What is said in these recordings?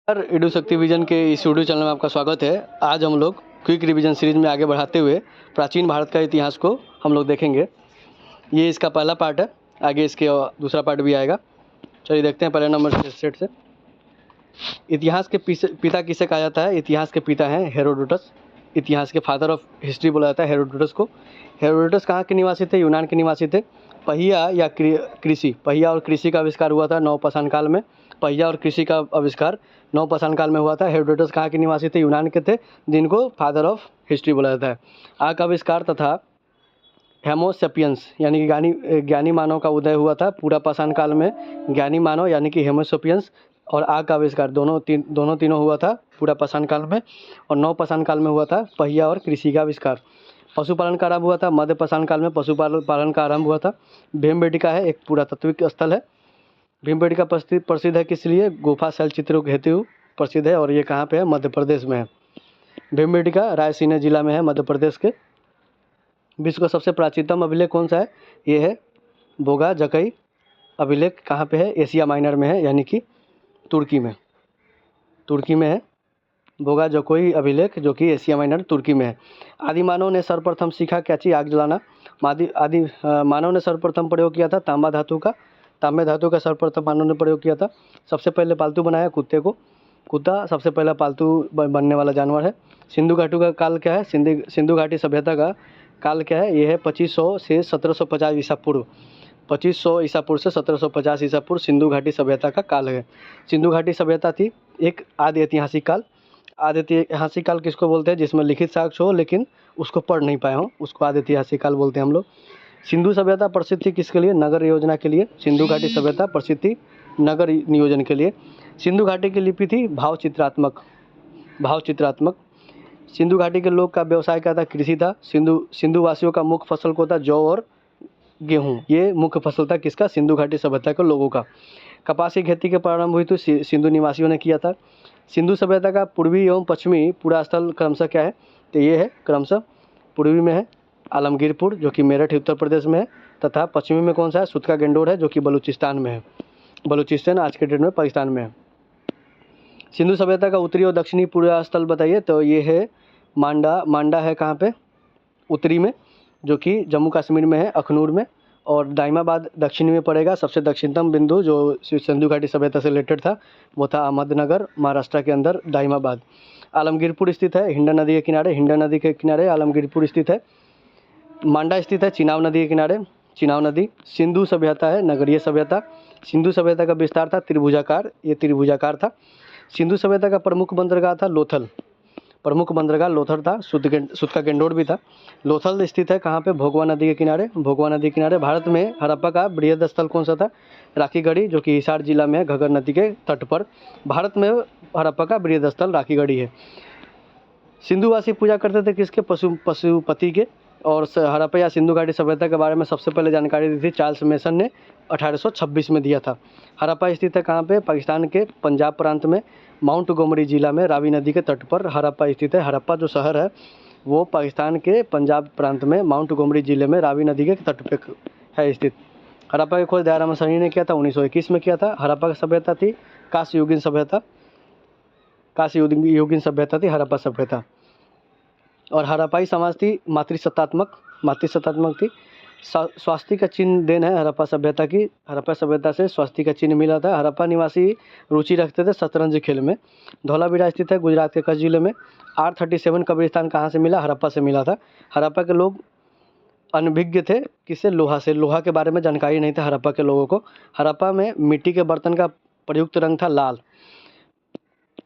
Sir इडू शक्ति vision के इस यूट्यूब चैनल में आपका स्वागत है। आज हम लोग क्विक रिवीजन सीरीज में आगे बढ़ाते हुए प्राचीन भारत का इतिहास को हम लोग देखेंगे। ये इसका पहला पार्ट है, आगे इसके दूसरा पार्ट भी आएगा। चलिए देखते हैं पहले नंबर सेट से। इतिहास के पिता किसे कहा जाता है? इतिहास के पिता हैं हेरोडोटस। इतिहास के फादर ऑफ हिस्ट्री बोला जाता है हेरोडोटस को। हेरोडोटस कहाँ के निवासी थे? यूनान के निवासी थे। पहिया या कृषि, पहिया और कृषि का आविष्कार हुआ था नवपाषाण काल में। पहिया और कृषि का आविष्कार नवपाषाण काल में हुआ था। हेरोडोटस कहाँ के निवासी थे? यूनान के थे, जिनको फादर ऑफ हिस्ट्री बोला जाता है। आग का आविष्कार तथा हेमोसेपियंस यानी कि ज्ञानी मानव का उदय हुआ था पूरा पाषाण काल में। ज्ञानी मानव यानी कि हेमोसेपियंस और आग का आविष्कार दोनों तीनों हुआ था पूरा पाषाण काल में। और नवपाषाण काल में हुआ था पहिया और कृषि का आविष्कार। पशुपालन का आरंभ हुआ था मध्य पाषाण काल में। पशुपालन का आरंभ हुआ था। भीमबेटका है एक पुरातात्विक स्थल है। भीमबेटका प्रसिद्ध है किस लिए? गुफा शैलचित्रों के हेतु प्रसिद्ध है। और ये कहाँ पे है? मध्य प्रदेश में है। भीमबेटका रायसीना जिला में है, मध्य प्रदेश के। विश्व का सबसे प्राचीनतम अभिलेख कौन सा है? ये है बोगा जकई अभिलेख। कहाँ पे है? एशिया माइनर में है, यानी कि तुर्की में। तुर्की में है बोगा जकोई अभिलेख, जो कि एशिया माइनर तुर्की में है। आदि मानव ने सर्वप्रथम सीखा क्या चीज़? आग जलाना। मानव ने सर्वप्रथम प्रयोग किया था तांबा धातु का। तांबे धातु का सर्वप्रथम मानव ने प्रयोग किया था। सबसे पहले पालतू बनाया कुत्ते को। कुत्ता सबसे पहला पालतू बनने वाला जानवर है। सिंधु घाटी का काल क्या है? सिंधु घाटी सभ्यता का काल क्या है? यह है 2500 से 1750 ईसा पूर्व। 2500 ईसा पूर्व से 1750 ईसा पूर्व सिंधु घाटी सभ्यता का काल है। सिंधु घाटी सभ्यता थी एक आदि ऐतिहासिक काल। आदि ऐतिहासिक काल किसको बोलते हैं? जिसमें लिखित साक्ष्य हो लेकिन उसको पढ़ नहीं पाए हो, उसको आदि ऐतिहासिक काल बोलते हैं हम लोग। सिंधु सभ्यता प्रसिद्ध थी किसके लिए? नगर योजना के लिए। सिंधु घाटी सभ्यता प्रसिद्ध थी नगर नियोजन के लिए। सिंधु घाटी की लिपि थी भाव चित्रात्मक। सिंधु घाटी के लोग का व्यवसाय क्या था? कृषि था। सिंधु वासियों का मुख्य फसल को था जौ और गेहूं। ये मुख्य फसल था किसका? सिंधु घाटी सभ्यता के लोगों का। कपास की खेती के प्रारंभ हुई तो सिंधु निवासियों ने किया था। सिंधु सभ्यता का पूर्वी एवं पश्चिमी पूरा स्थल क्रमशः क्या है? तो ये है क्रमशः पूर्वी में है आलमगीरपुर, जो कि मेरठ उत्तर प्रदेश में है, तथा पश्चिमी में कौन सा है? सुतका गेंडोर है, जो कि बलूचिस्तान में है। बलूचिस्तान आज के डेट में पाकिस्तान में है। सिंधु सभ्यता का उत्तरी और दक्षिणी पूरा स्थल बताइए। तो ये है मांडा है कहाँ पे? उत्तरी में, जो कि जम्मू कश्मीर में है, अखनूर में। और दाइमाबाद दक्षिणी में पड़ेगा। सबसे दक्षिणतम बिंदु जो सिंधु घाटी सभ्यता से रिलेटेड था वो था अहमदनगर, महाराष्ट्र के अंदर दाइमाबाद। आलमगीरपुर स्थित है हिंडन नदी के किनारे। हिंडन नदी के किनारे आलमगीरपुर स्थित है। मांडा स्थित है चिनाब नदी के किनारे। चिनाब नदी। सिंधु सभ्यता है नगरीय सभ्यता। सिंधु सभ्यता का विस्तार था त्रिभुजाकार, ये त्रिभुजाकार था। सिंधु सभ्यता का प्रमुख बंदरगाह था लोथल। प्रमुख बंदरगाह लोथल था। सुतका गेंडोर भी था। लोथल स्थित है कहाँ पे? भोगवा नदी के किनारे। भोगवा नदी के किनारे। भारत में हड़प्पा का बृहद स्थल कौन सा था? राखीगढ़ी, जो कि हिसार जिला में है, घग्गर नदी के तट पर। भारत में हड़प्पा का बृहद स्थल राखीगढ़ी है। सिंधुवासी पूजा करते थे किसके? पशुपति के। और हड़प्पा या सिंधु घाटी सभ्यता के बारे में सबसे पहले जानकारी दी थी चार्ल्स मेसन ने 1826 में दिया था। हड़प्पा स्थित है कहाँ पे? पाकिस्तान के पंजाब प्रांत में, माउंट गोमरी जिला में, रावी नदी के तट पर हड़प्पा स्थित है। हड़प्पा जो शहर है वो पाकिस्तान के पंजाब प्रांत में, माउंट गोमरी जिले में, रावी नदी के तट पर है स्थित। हड़प्पा की खोज दयाराम सैनी ने किया था, 1921 में किया था। हड़प्पा की सभ्यता थी कांस्य युगीन सभ्यता। कांस्य युगीन सभ्यता थी हड़प्पा सभ्यता। और हड़प्पाई समाज थी मातृसत्तात्मक थी। स्वास्तिक का चिन्ह देन है हड़प्पा सभ्यता की। हड़प्पा सभ्यता से स्वास्तिक का चिन्ह मिला था। हड़प्पा निवासी रुचि रखते थे शतरंज खेल में। धौलावीरा स्थित है गुजरात के कच्छ जिले में। R37 कब्रिस्तान कहाँ से मिला? हड़प्पा से मिला था। हड़प्पा के लोग अनभिज्ञ थे किससे? लोहा से। लोहा के बारे में जानकारी नहीं था हड़प्पा के लोगों को। हड़प्पा में मिट्टी के बर्तन का प्रयुक्त रंग था लाल।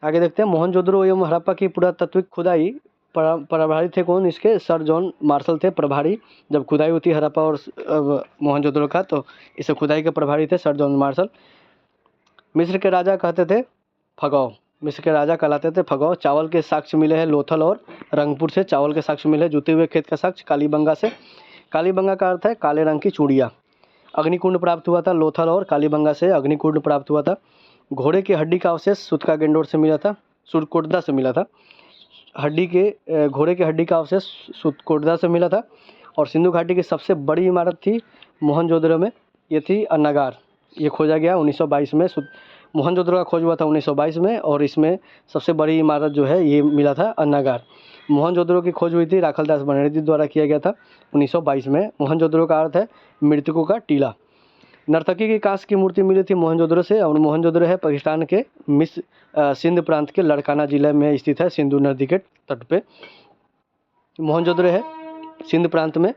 आगे देखते हैं मोहनजोदड़ो एवं हड़प्पा की पुरातात्विक खुदाई प्रभारी थे कौन इसके? सर जॉन मार्शल थे प्रभारी। जब खुदाई होती है हड़प्पा और मोहनजोदड़ो का, तो इसे खुदाई के प्रभारी थे सर जॉन मार्शल। मिस्र के राजा कहते थे फगौ। मिस्र के राजा कहलाते थे फगौ। चावल के साक्ष्य मिले हैं लोथल और रंगपुर से। चावल के साक्ष्य मिले। जुते हुए खेत का साक्ष्य कालीबंगा से। कालीबंगा का अर्थ है काले रंग की चूड़ियाँ। अग्निकुंड प्राप्त हुआ था लोथल और कालीबंगा से अग्निकुंड प्राप्त हुआ था। घोड़े की हड्डी का अवशेष सुतका गेंडोर से मिला था, सुरकोटदा से मिला था। घोड़े के हड्डी का अवशेष सुतकोटदा से मिला था। और सिंधु घाटी की सबसे बड़ी इमारत थी मोहनजोदड़ो में, ये थी अन्नागार। ये खोजा गया 1922 में मोहनजोदड़ो का खोज हुआ था 1922 में, और इसमें सबसे बड़ी इमारत जो है ये मिला था अन्नागार। मोहनजोदड़ो की खोज हुई थी राखलदास बनर्जी द्वारा किया गया था 1922 में। मोहनजोदड़ो का अर्थ है मृतकों का टीला। नर्तकी की कांस्य की मूर्ति मिली थी मोहनजोदड़ो से, और मोहनजोदड़ो है पाकिस्तान के सिंध प्रांत के लड़काना जिले में स्थित है, सिंधु नदी के तट पे मोहनजोदड़ो है सिंध प्रांत में,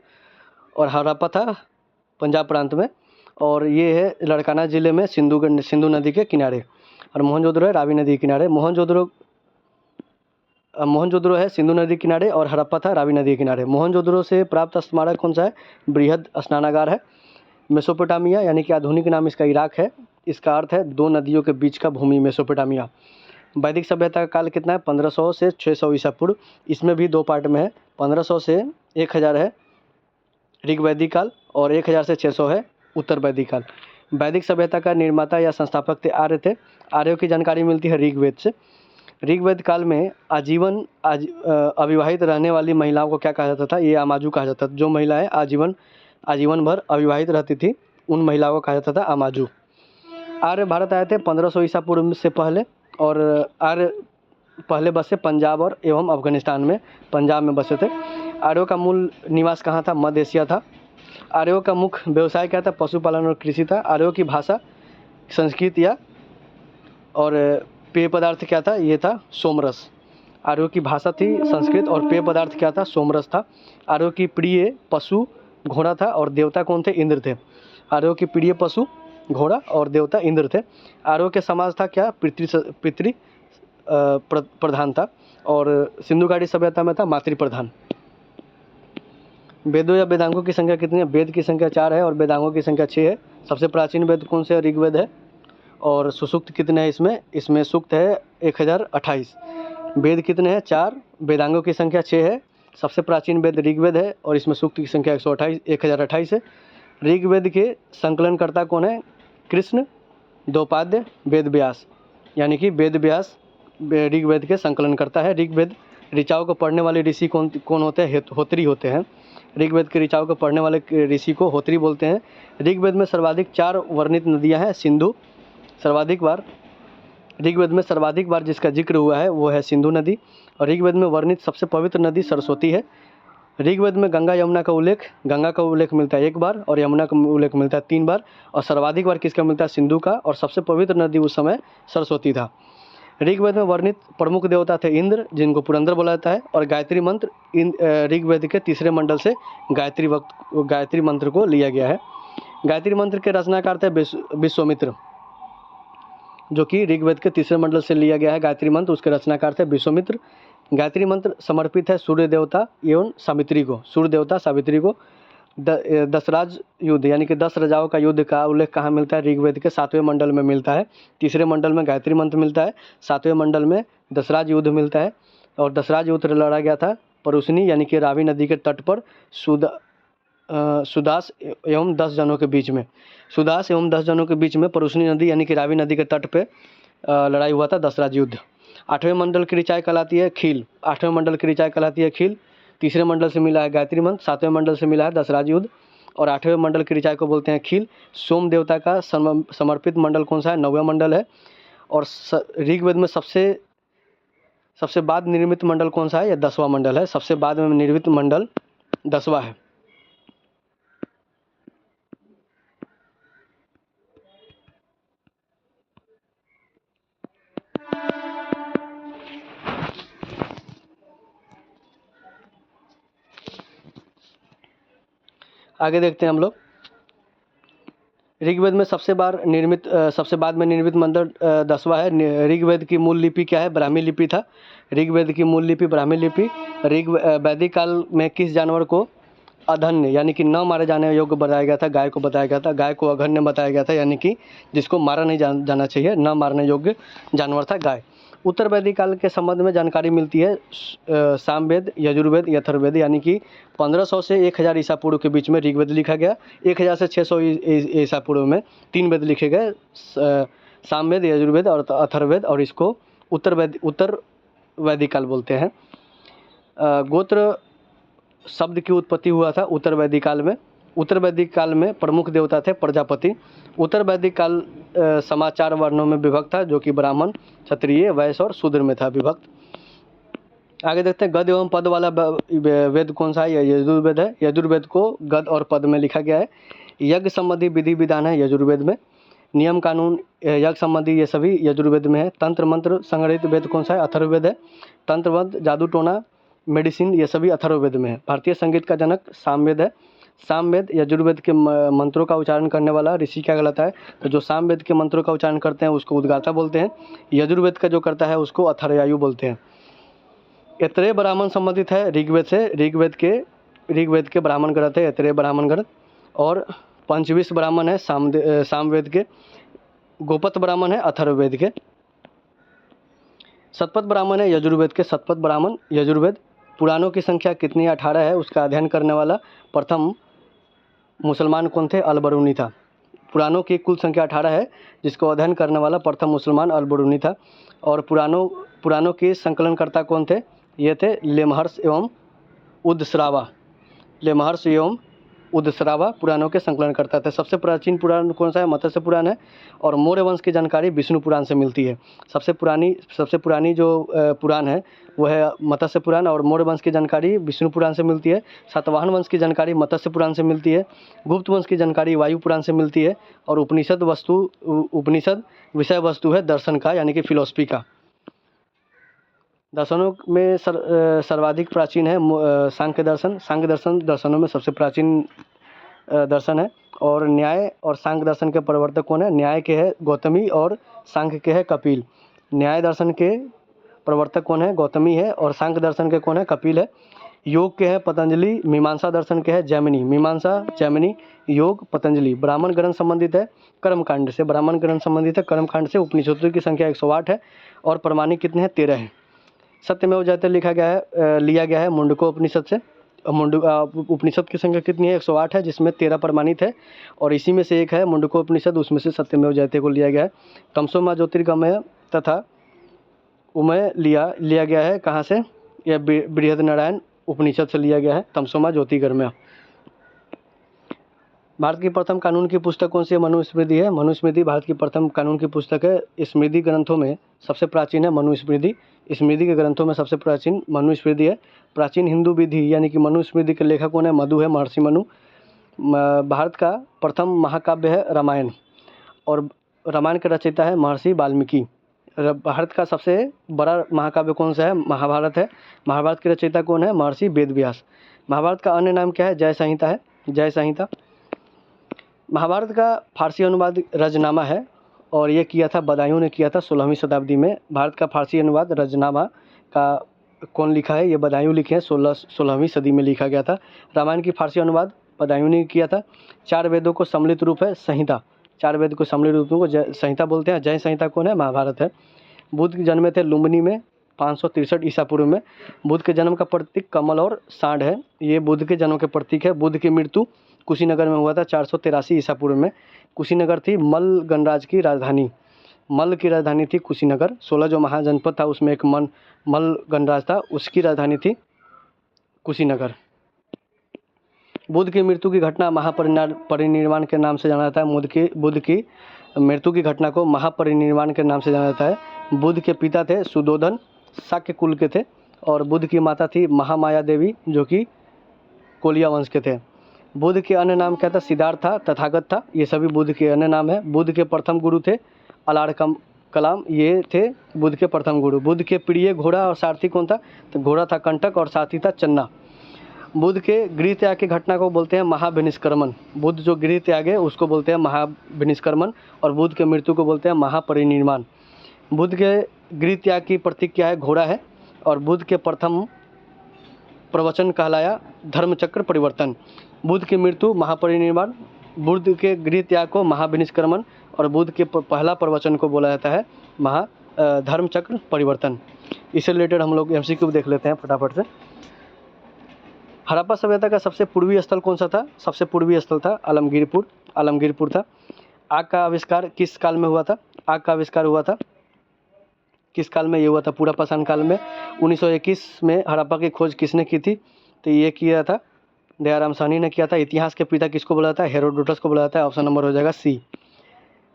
और हड़प्पा था पंजाब प्रांत में, और ये है लड़काना जिले में सिंधु नदी के किनारे, और मोहनजोदड़ो है रावी नदी के किनारे। मोहनजोदड़ो है सिंधु नदी किनारे, और हड़प्पा था रावी नदी के किनारे। मोहनजोदड़ो से प्राप्त स्मारक कौन सा है? बृहद स्नानागार है। मेसोपोटामिया यानी कि आधुनिक नाम इसका इराक है। इसका अर्थ है दो नदियों के बीच का भूमि मेसोपोटामिया। वैदिक सभ्यता का काल कितना है? 1500 से 600 ईसा पूर्व। इसमें भी दो पार्ट में है, 1500 से 1000 है ऋग्वैदिक काल, और 1000 से 600 है उत्तर वैदिक काल। वैदिक सभ्यता का निर्माता या संस्थापक थे आर्य थे। आर्यों की जानकारी मिलती है ऋग्वेद से। ऋग्वेद काल में अविवाहित रहने वाली महिलाओं को क्या कहा जाता था? ये आमाजू कहा जाता था। जो महिलाएं आजीवन भर अविवाहित रहती थी उन महिलाओं को कहा जाता था आमाजू। आर्य भारत आए थे 1500 ईसा पूर्व से पहले, और आर्य पहले बसे पंजाब और एवं अफगानिस्तान में, पंजाब में बसे थे। आर्यों का मूल निवास कहाँ था? मध्य एशिया था। आर्यों का मुख्य व्यवसाय क्या था? पशुपालन और कृषि था। आर्यों की भाषा संस्कृत या और पेय पदार्थ क्या था? ये था सोमरस। आर्यों की भाषा थी संस्कृत, और पेय पदार्थ क्या था? सोमरस था। आर्यों की प्रिय पशु घोड़ा था, और देवता कौन थे? इंद्र थे। आर्यों की प्रिय पशु घोड़ा और देवता इंद्र थे। आर्यों के समाज था क्या? पितृ प्रधान था, और सिंधु घाटी सभ्यता में था मातृ प्रधान। वेदों या वेदांगों की संख्या कितनी है? वेद की संख्या 4 है और वेदांगों की संख्या 6 है। सबसे प्राचीन वेद कौन से? ऋग्वेद है। और सुसूक्त कितने हैं इसमें? इसमें सूक्त है 1028। वेद कितने हैं? 4। वेदांगों की संख्या 6 है। सबसे प्राचीन वेद ऋग्वेद है, और इसमें सूक्त की संख्या 1028 है। ऋग्वेद के संकलनकर्ता कौन है? कृष्ण द्वैपायन वेद व्यास, यानी कि वेद व्यास ऋग्वेद के संकलनकर्ता है। ऋग्वेद ऋचाओं को पढ़ने वाले ऋषि कौन होते हैं? होत्री होते हैं। ऋग्वेद के ऋचाओं को पढ़ने वाले ऋषि को होत्री बोलते हैं। ऋग्वेद में सर्वाधिक 4 वर्णित नदियां हैं। सिंधु ऋग्वेद में सर्वाधिक बार जिसका जिक्र हुआ है वो है सिंधु नदी, और ऋग्वेद में वर्णित सबसे पवित्र नदी सरस्वती है। ऋग्वेद में गंगा का उल्लेख मिलता है 1 बार, और यमुना का उल्लेख मिलता है 3 बार, और सर्वाधिक बार किसका मिलता है? सिंधु का, और सबसे पवित्र नदी उस समय सरस्वती था। ऋग्वेद में वर्णित प्रमुख देवता थे इंद्र, जिनको पुरंदर बोला जाता है, और गायत्री मंत्र ऋग्वेद के तीसरे मंडल से गायत्री मंत्र को लिया गया है। गायत्री मंत्र के रचनाकार थे विश्वामित्र, जो कि ऋग्वेद के तीसरे मंडल से लिया गया है गायत्री मंत्र। उसके रचनाकार थे विश्वामित्र। गायत्री मंत्र समर्पित है सूर्य देवता एवं सावित्री को। दशराज युद्ध यानी कि 10 राजाओं का युद्ध का उल्लेख कहाँ मिलता है? ऋग्वेद के 7वें मंडल में मिलता है। तीसरे मंडल में गायत्री मंत्र मिलता है, 7वें मंडल में दशराज युद्ध मिलता है, और दशराज युद्ध लड़ा गया था परुशनी यानी कि रावी नदी के तट पर सुदास एवं 10 जनों के बीच में परुशनी नदी यानी कि रावी नदी के तट पे लड़ाई हुआ था, दशराज युद्ध। 8वें मंडल की ऋचाएँ कहलाती है खील। तीसरे मंडल से मिला है गायत्री मंत्र, 7वें मंडल से मिला है दशराज युद्ध, और 8वें मंडल की ऋचाएँ को बोलते हैं खील। सोम देवता का समर्पित मंडल कौन सा है? 9वां मंडल है। और ऋग्वेद में सबसे बाद निर्मित मंडल कौन सा है? यह 10वां मंडल है। सबसे बाद में निर्मित मंडल 10वां है। आगे देखते हैं हम लोग। ऋग्वेद में सबसे बाद में निर्मित मंडल 10वां है। ऋग्वेद की मूल लिपि क्या है? ब्राह्मी लिपि था। ऋग्वेद की मूल लिपि ब्राह्मी लिपि। वैदिक काल में किस जानवर को अधन्य यानी कि न मारे जाने योग्य बताया गया था? गाय को बताया गया था। गाय को अघन्य बताया गया था, यानी कि जिसको मारा नहीं जाना चाहिए, न मारने योग्य जानवर था गाय। उत्तर वैदिक काल के संबंध में जानकारी मिलती है सामवेद, यजुर्वेद, अथर्ववेद, यानी कि 1500 से 1000 ईसा पूर्व के बीच में ऋग्वेद लिखा गया। 1000 से 600 ईसा पूर्व में 3 वेद लिखे गए, सामवेद, यजुर्वेद और अथर्ववेद, और इसको उत्तर वैदिक काल बोलते हैं। गोत्र शब्द की उत्पत्ति हुआ था उत्तर वैदिक काल में। उत्तर वैदिक काल में प्रमुख देवता थे प्रजापति। उत्तर वैदिक काल समाज 4 वर्णों में विभक्त था, जो कि ब्राह्मण, क्षत्रिय, वैश्य और शूद्र में था विभक्त। आगे देखते हैं, गद एवं पद वाला वेद कौन सा है? यह यजुर्वेद है। यजुर्वेद को गद और पद में लिखा गया है। यज्ञ संबंधी विधि विधान है यजुर्वेद में। नियम कानून यज्ञ संबंधी ये सभी यजुर्वेद में है। तंत्र मंत्र संग्रहित वेद कौन सा है? अथर्ववेद है। तंत्र मंत्र, जादू टोना, मेडिसिन ये सभी अथर्ववेद में है। भारतीय संगीत का जनक सामवेद है। सामवेद यजुर्वेद के मंत्रों का उच्चारण करने वाला ऋषि क्या कहलाता है? तो जो सामवेद के मंत्रों का उच्चारण करते हैं उसको उद्गाता बोलते हैं। यजुर्वेद का जो करता है उसको अथर्वयायु बोलते हैं। ऐतरेय ब्राह्मण संबंधित है ऋग्वेद से। ऋग्वेद के ब्राह्मण ग्रंथ है ऐतरेय ब्राह्मण ग्रंथ। और पंचविश ब्राह्मण है सामवेद के। गोपत ब्राह्मण है अथर्ववेद के। शतपथ ब्राह्मण है यजुर्वेद के। शतपथ ब्राह्मण यजुर्वेद। पुराणों की संख्या कितनी? 18 है। उसका अध्ययन करने वाला प्रथम मुसलमान कौन थे? अल-बरूनी था। पुराणों की कुल संख्या 18 है, जिसको अध्ययन करने वाला प्रथम मुसलमान अल-बरूनी था। और पुराणों के संकलनकर्ता कौन थे? ये थे लेमहर्ष एवं उदश्रावा। लेमहर्ष एवं उदश्रावा पुराणों के संकलन करता थे। सबसे प्राचीन पुराण कौन सा है? मत्स्य पुराण है। और मौर्य वंश की जानकारी विष्णु पुराण से मिलती है। सबसे पुरानी जो पुराण है वो है मत्स्य पुराण। और मौर्य वंश की जानकारी विष्णु पुराण से मिलती है। सातवाहन वंश की जानकारी मत्स्य पुराण से मिलती है। गुप्त वंश की जानकारी वायु पुराण से मिलती है। और उपनिषद विषय वस्तु है दर्शन का, यानी कि फिलोसफी का। दर्शनों में सर्वाधिक प्राचीन है सांख्य दर्शन। सांख्य दर्शन दर्शनों में सबसे प्राचीन दर्शन है। और न्याय और सांख्य दर्शन के प्रवर्तक कौन है? न्याय के है गौतमी और सांख्य के है कपिल। न्याय दर्शन के प्रवर्तक कौन है? गौतमी है। और सांख्य दर्शन के कौन है? कपिल है। योग के है पतंजलि। मीमांसा दर्शन के है जैमिनी। मीमांसा, जैमिनी, योग, पतंजलि। ब्राह्मण ग्रंथ संबंधित है कर्मकांड से। ब्राह्मण ग्रंथ संबंधित है कर्मकांड से। उपनिषदों की संख्या 108 है। और प्रमाणिक कितने हैं? 13 है। सत्यमेव जयते लिया गया है मुंडकोपनिषद से। उपनिषद की संख्या कितनी है? 108 है, जिसमें 13 प्रमाणित है। और इसी में से एक है मुंडकोपनिषद, उसमें से सत्यमेव जयते को लिया गया है। तमसोमा ज्योतिर्गमय तथा उमय लिया गया है कहाँ से? यह बृहदनारायण उपनिषद से लिया गया है तमसोमा ज्योतिर्गमय। भारत की प्रथम कानून की पुस्तक कौन सी है? मनुस्मृति है। मनुस्मृति भारत की प्रथम कानून की पुस्तक है। स्मृति ग्रंथों में सबसे प्राचीन है मनुस्मृति। स्मृति के ग्रंथों में सबसे प्राचीन मनुस्मृति है। प्राचीन हिंदू विधि यानी कि मनुस्मृति के लेखक कौन है? मधु है, महर्षि मनु। भारत का प्रथम महाकाव्य है रामायण। और रामायण का रचयिता है महर्षि वाल्मीकि। भारत का सबसे बड़ा महाकाव्य कौन सा है? महाभारत है। महाभारत के रचयिता कौन है? महर्षि वेदव्यास। महाभारत का अन्य नाम क्या है? जय संहिता है। जय संहिता। महाभारत का फारसी अनुवाद रजनामा है। और ये किया था बदायूं ने किया था 16वीं शताब्दी में। भारत का फारसी अनुवाद रजनामा का कौन लिखा है? ये बदायूं लिखे हैं। 16वीं सदी में लिखा गया था। रामायण की फारसी अनुवाद बदायूं ने किया था। 4 वेदों को सम्मिलित रूप है संहिता। 4 वेद को सम्मिलित रूप को संहिता बोलते हैं। जय संहिता कौन है? महाभारत है। बुद्ध के जन्मे थे लुम्बिनी में 563 ईसा पूर्व में। बुद्ध के जन्म का प्रतीक कमल और सांड है। ये बुद्ध के जन्म के प्रतीक है। बुद्ध की मृत्यु कुशीनगर में हुआ था 483 ईसा पूर्व में। कुशीनगर थी मल्ल गणराज की राजधानी। मल्ल की राजधानी थी कुशीनगर। 16 जो महाजनपद था उसमें एक मल्ल गणराज था, उसकी राजधानी थी कुशीनगर। बुद्ध की मृत्यु की घटना महापरिनिर्वाण के नाम से जाना जाता है। बुद्ध की मृत्यु की घटना को महापरिनिर्वाण के नाम से जाना जाता है। बुद्ध के पिता थे सुदोधन, शाक्य कुल के थे। और बुद्ध की माता थी महामाया देवी, जो कि कोलिया वंश के थे। बुद्ध के अन्य नाम क्या था? सिद्धार्थ था, तथागत था। ये सभी बुद्ध के अन्य नाम है। बुद्ध के प्रथम गुरु थे अलाड़ कलाम, ये थे बुद्ध के प्रथम गुरु। बुद्ध के प्रिय घोड़ा और सारथी कौन था? तो घोड़ा था कंटक और सारथी था चन्ना। बुद्ध के गृह त्याग की घटना को बोलते हैं महाविनिष्क्रमण। बुद्ध जो गृह त्यागे उसको बोलते हैं महाविनिष्क्रमण। और बुद्ध के मृत्यु को बोलते हैं महापरिनिर्वाण। बुद्ध के गृह त्याग की प्रतीक क्या है? घोड़ा है। और बुद्ध के प्रथम प्रवचन कहलाया धर्मचक्र परिवर्तन। बुद्ध की मृत्यु महापरिनिर्वाण, बुद्ध के गृह त्याग को महाविनिष्क्रमण, और बुद्ध के पहला प्रवचन को बोला जाता है धर्मचक्र परिवर्तन। इससे रिलेटेड हम लोग एमसीक्यू देख लेते हैं फटाफट से। हड़प्पा सभ्यता का सबसे पूर्वी स्थल कौन सा था? सबसे पूर्वी स्थल था आलमगीरपुर था। आग का आविष्कार किस काल में हुआ था? आग का आविष्कार हुआ था किस काल में? ये हुआ था पुरा पाषाण काल में। 1921 में हड़प्पा की खोज किसने की थी? तो ये किया था दयाराम साहनी ने किया था। इतिहास के पिता किसको बोला जाता है? हेरोडोटस को बोला जाता है। ऑप्शन नंबर हो जाएगा सी।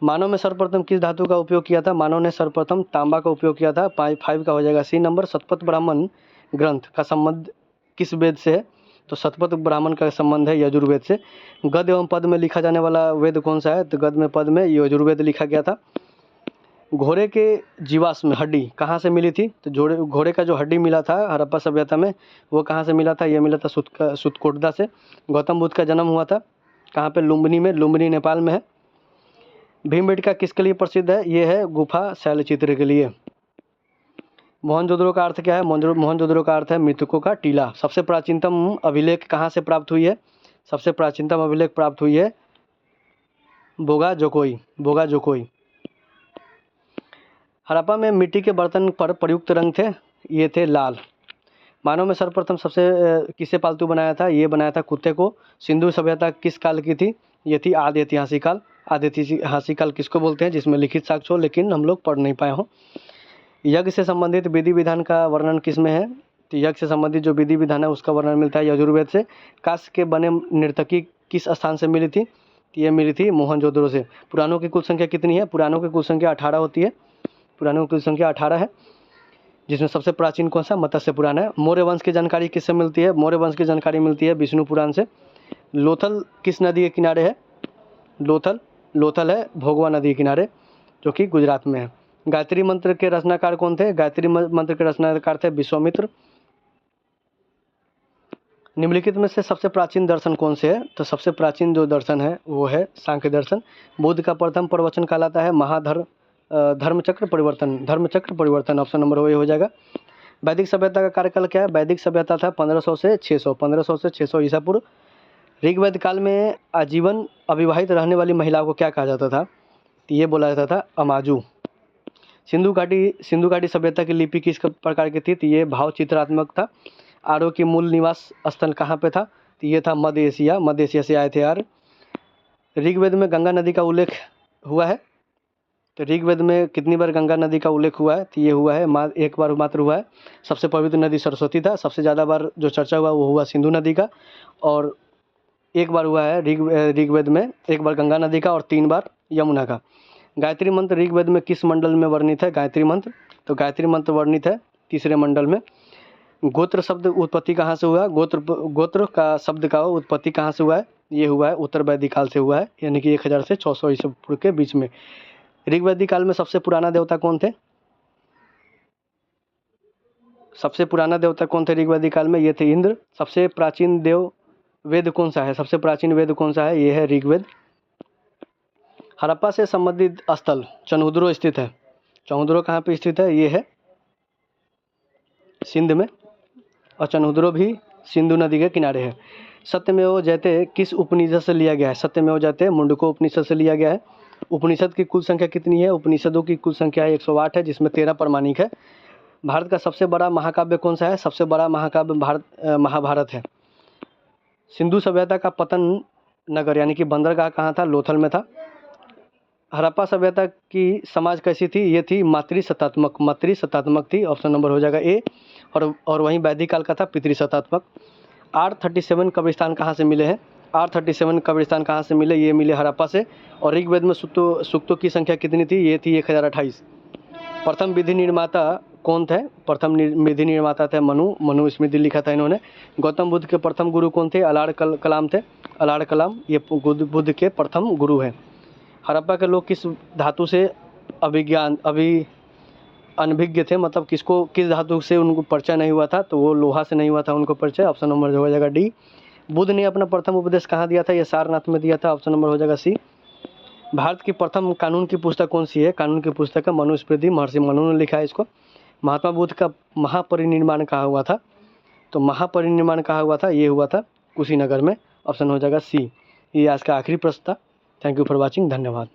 मानव में सर्वप्रथम किस धातु का उपयोग किया था? मानव ने सर्वप्रथम तांबा का उपयोग किया था। 5 का हो जाएगा सी नंबर। शतपथ ब्राह्मण ग्रंथ का संबंध किस वेद से है? तो शतपथ ब्राह्मण का संबंध है यजुर्वेद से। गद्य एवं पद में लिखा जाने वाला वेद कौन सा है? तो गद्य में पद में यजुर्वेद लिखा गया था। घोड़े के जीवाश्म हड्डी कहाँ से मिली थी? तो घोड़े का जो हड्डी मिला था हड़प्पा सभ्यता में, वो कहाँ से मिला था? ये मिला था सुतकोटदा से। गौतम बुद्ध का जन्म हुआ था कहाँ पे? लुम्बिनी में। लुम्बिनी नेपाल में है। भीमबेटका किसके लिए प्रसिद्ध है? ये है गुफा शैलचित्र के लिए। मोहनजोदड़ो का अर्थ क्या है? मोहनजोदड़ो का अर्थ है मृतकों का टीला। सबसे प्राचीनतम अभिलेख कहाँ से प्राप्त हुई है? सबसे प्राचीनतम अभिलेख प्राप्त हुई है बोगा जोकोई। हड़प्पा में मिट्टी के बर्तन पर प्रयुक्त रंग थे, ये थे लाल। मानव में सर्वप्रथम किसे पालतू बनाया था? ये बनाया था कुत्ते को। सिंधु सभ्यता किस काल की थी? ये थी आदि ऐतिहासिक काल। आदि ऐतिहासिक काल किसको बोलते हैं? जिसमें लिखित साक्ष्य हो लेकिन हम लोग पढ़ नहीं पाए हों। यज्ञ से संबंधित विधि विधान का वर्णन किस में है? तो यज्ञ से संबंधित जो विधि विधान है उसका वर्णन मिलता है यजुर्वेद से। कांस्य के बने नर्तकी किस स्थान से मिली थी? तो ये मिली थी मोहनजोदड़ो से। पुराणों की कुल संख्या कितनी है? पुराणों की कुल संख्या 18 होती है। पुराणों की कुल संख्या 18 है, जिसमें सबसे प्राचीन कौन सा? मत्स्य पुराण है। मौर्य वंश की जानकारी किससे मिलती है? मौर्य वंश की जानकारी मिलती है विष्णु पुराण से। लोथल किस नदी के किनारे है? लोथल है भोगवा नदी के किनारे, जो कि गुजरात में है। गायत्री मंत्र के रचनाकार कौन थे? गायत्री मंत्र के रचनाकार थे विश्वामित्र। निम्नलिखित में से सबसे प्राचीन दर्शन कौन से है? तो सबसे प्राचीन जो दर्शन है वो है सांख्य दर्शन। बुद्ध का प्रथम प्रवचन कहलाता है धर्मचक्र परिवर्तन। ऑप्शन नंबर हो जाएगा। वैदिक सभ्यता का कार्यकाल क्या है? वैदिक सभ्यता था 1500 से 600 ईसा पूर्व। ऋग्वेद काल में आजीवन अविवाहित रहने वाली महिलाओं को क्या कहा जाता था? तो ये बोला जाता था अमाजू। सिंधु घाटी सभ्यता की लिपि किस प्रकार की थी? तो ये भाव चित्रात्मक था। आर्यों की मूल निवास स्थल कहाँ पे था? तो ये था मध्य एशिया से आए थे आर्य। ऋग्वेद में गंगा नदी का उल्लेख हुआ है। तो ऋग्वेद में कितनी बार गंगा नदी का उल्लेख हुआ है? तो ये हुआ है एक बार मात्र हुआ है। सबसे पवित्र नदी सरस्वती था। सबसे ज़्यादा बार जो चर्चा हुआ वो हुआ सिंधु नदी का, और एक बार हुआ है ऋग्वेद में, एक बार गंगा नदी का और 3 बार यमुना का। गायत्री मंत्र ऋग्वेद में किस मंडल में वर्णित है? गायत्री मंत्र, तो गायत्री मंत्र वर्णित है 3रे मंडल में। गोत्र शब्द उत्पत्ति कहाँ से हुआ? गोत्र का शब्द का उत्पत्ति कहाँ से हुआ है? ये हुआ है उत्तर वैदिक काल से हुआ है, यानी कि 1000 से 600 ईसा पूर्व के बीच में। ऋग्वैदिक काल में सबसे पुराना देवता कौन थे? सबसे पुराना देवता कौन थे ऋग्वैदिक काल में? ये थे इंद्र। सबसे प्राचीन वेद कौन सा है? सबसे प्राचीन वेद कौन सा है? ये है ऋग्वेद। हड़प्पा से संबंधित स्थल चनहुद्रो स्थित है। चनहुद्रो कहाँ पे स्थित है? ये है सिंध में, और चनहुद्रो भी सिंधु नदी के किनारे है। सत्यमेव जयते किस उपनिषद से लिया गया है? सत्यमेव जयते मुंडको उपनिषद से लिया गया है। उपनिषद की कुल संख्या कितनी है? उपनिषदों की कुल संख्या 108 है, जिसमें 13 प्रमाणिक है। भारत का सबसे बड़ा महाकाव्य कौन सा है? सबसे बड़ा महाकाव्य महाभारत है। सिंधु सभ्यता का पतन नगर यानी कि बंदरगाह कहाँ था? लोथल में था। हड़प्पा सभ्यता की समाज कैसी थी? ये थी मातृसत्तात्मक थी। ऑप्शन नंबर हो जाएगा ए। और वहीं वैदिक काल का था पितृसत्तात्मक। R37 कब्रिस्तान कहाँ से मिले हैं? R37 कब्रिस्तान कहाँ से मिले? ये मिले हड़प्पा से। और ऋग्वेद में सूक्तों की संख्या कितनी थी? ये थी 1028। प्रथम विधि निर्माता कौन थे? प्रथम विधि निर्माता थे मनु स्मृति लिखा था इन्होंने। गौतम बुद्ध के प्रथम गुरु कौन थे? अलाड़ कलाम थे। अलाड़ कलाम ये बुद्ध के प्रथम गुरु हैं। हड़प्पा के लोग किस धातु से अनभिज्ञ थे? मतलब किस धातु से उनको परिचय नहीं हुआ था? तो वो लोहा से नहीं हुआ था उनको परिचय। ऑप्शन नंबर हो जाएगा डी। बुद्ध ने अपना प्रथम उपदेश कहाँ दिया था? ये सारनाथ में दिया था। ऑप्शन नंबर हो जाएगा सी। भारत की प्रथम कानून की पुस्तक कौन सी है? कानून की पुस्तक है मनुस्मृति, महर्षि मनु ने लिखा है इसको। महात्मा बुद्ध का महापरिनिर्वाण कहाँ हुआ था? तो महापरिनिर्वाण कहाँ हुआ था? ये हुआ था कुशीनगर में। ऑप्शन हो जाएगा सी। ये आज का आखिरी प्रश्न था। Thank you for watching. धन्यवाद।